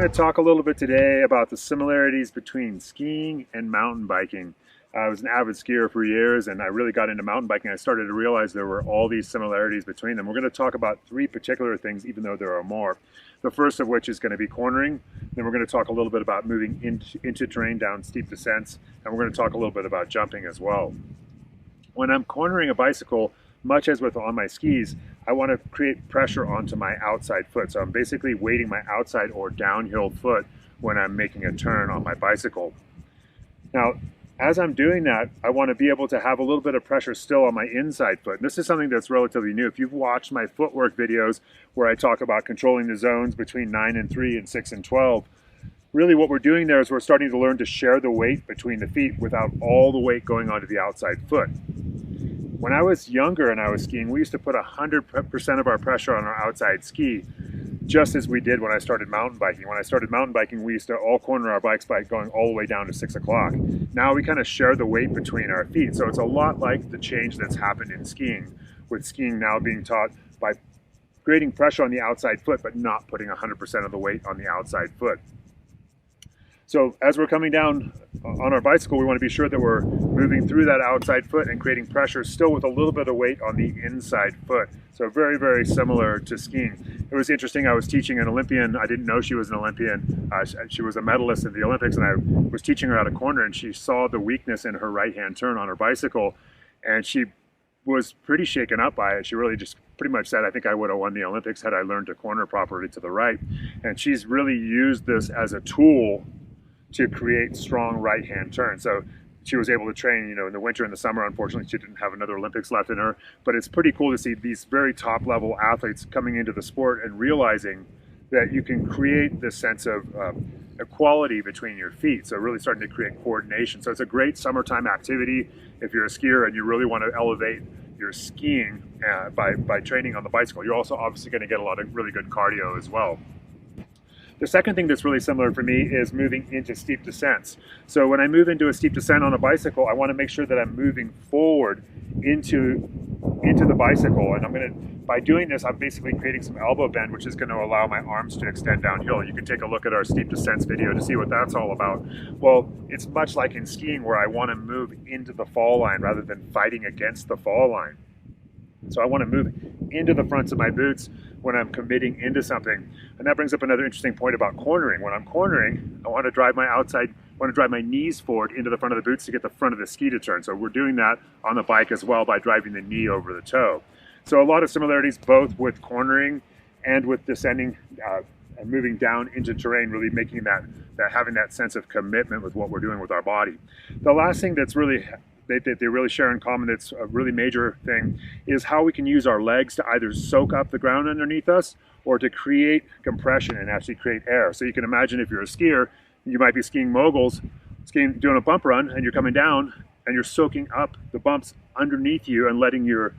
going to talk a little bit today about the similarities between skiing and mountain biking. I was an avid skier for years, and I really got into mountain biking. I started to realize there were all these similarities between them. We're going to talk about three particular things, even though there are more. The first of which is going to be cornering. Then we're going to talk a little bit about moving into terrain down steep descents, and we're going to talk a little bit about jumping as well. When I'm cornering a bicycle, much as with on my skis, I want to create pressure onto my outside foot. So I'm basically weighting my outside or downhill foot when I'm making a turn on my bicycle. Now, as I'm doing that, I want to be able to have a little bit of pressure still on my inside foot. And this is something that's relatively new. If you've watched my footwork videos where I talk about controlling the zones between 9 and 3 and 6 and 12, really what we're doing there is we're starting to learn to share the weight between the feet without all the weight going onto the outside foot. When I was younger and I was skiing, we used to put 100% of our pressure on our outside ski, just as we did when I started mountain biking. When I started mountain biking, we used to all corner our bikes by going all the way down to 6 o'clock. Now we kind of share the weight between our feet. So it's a lot like the change that's happened in skiing, with skiing now being taught by creating pressure on the outside foot, but not putting 100% of the weight on the outside foot. So as we're coming down on our bicycle, we want to be sure that we're moving through that outside foot and creating pressure still with a little bit of weight on the inside foot. So very, very similar to skiing. It was interesting, I was teaching an Olympian. I didn't know she was an Olympian. She was a medalist in the Olympics, and I was teaching her how to corner, and she saw the weakness in her right-hand turn on her bicycle, and she was pretty shaken up by it. She really just pretty much said, I think I would have won the Olympics had I learned to corner properly to the right. And she's really used this as a tool to create strong right-hand turns. So she was able to train, in the winter and the summer. Unfortunately, she didn't have another Olympics left in her, but it's pretty cool to see these very top-level athletes coming into the sport and realizing that you can create this sense of equality between your feet. So really starting to create coordination. So it's a great summertime activity if you're a skier and you really want to elevate your skiing by training on the bicycle. You're also obviously going to get a lot of really good cardio as well. The second thing that's really similar for me is moving into steep descents. So when I move into a steep descent on a bicycle, I want to make sure that I'm moving forward into the bicycle. And by doing this, I'm basically creating some elbow bend, which is going to allow my arms to extend downhill. You can take a look at our steep descents video to see what that's all about. Well, it's much like in skiing where I want to move into the fall line rather than fighting against the fall line. So I want to move into the fronts of my boots when I'm committing into something. And that brings up another interesting point about cornering. When I'm cornering, I want to drive my knees forward into the front of the boots to get the front of the ski to turn. So we're doing that on the bike as well by driving the knee over the toe. So a lot of similarities both with cornering and with descending and moving down into terrain, really making having that sense of commitment with what we're doing with our body. The last thing that's really they really share in common, that's a really major thing, is how we can use our legs to either soak up the ground underneath us or to create compression and actually create air. So you can imagine if you're a skier, you might be skiing moguls, doing a bump run, and you're coming down and you're soaking up the bumps underneath you and letting your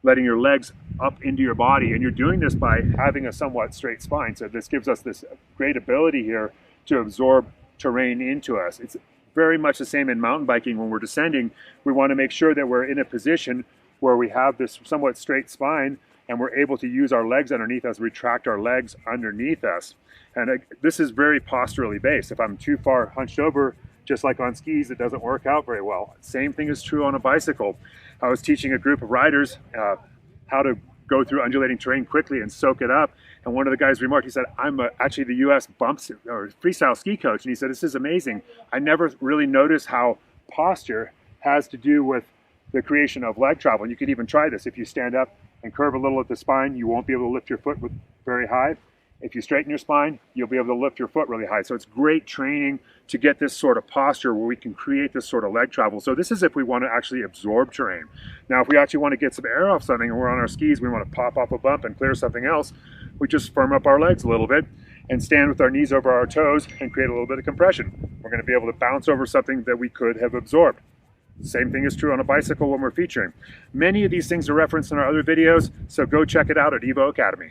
legs up into your body. And you're doing this by having a somewhat straight spine. So this gives us this great ability here to absorb terrain into us. It's very much the same in mountain biking. When we're descending, we want to make sure that we're in a position where we have this somewhat straight spine and we're able to use our legs underneath us, retract our legs underneath us. And this is very posturally based. If I'm too far hunched over, just like on skis, it doesn't work out very well. Same thing is true on a bicycle. I was teaching a group of riders how to go through undulating terrain quickly and soak it up. And one of the guys remarked, he said, I'm actually the US bumps or freestyle ski coach. And he said, this is amazing. I never really noticed how posture has to do with the creation of leg travel. And you could even try this. If you stand up and curve a little at the spine, you won't be able to lift your foot very high. If you straighten your spine, you'll be able to lift your foot really high. So it's great training to get this sort of posture where we can create this sort of leg travel. So this is if we want to actually absorb terrain. Now, if we actually want to get some air off something and we're on our skis, we want to pop off a bump and clear something else, we just firm up our legs a little bit and stand with our knees over our toes and create a little bit of compression. We're going to be able to bounce over something that we could have absorbed. Same thing is true on a bicycle when we're featuring. Many of these things are referenced in our other videos, so go check it out at Evo Academy.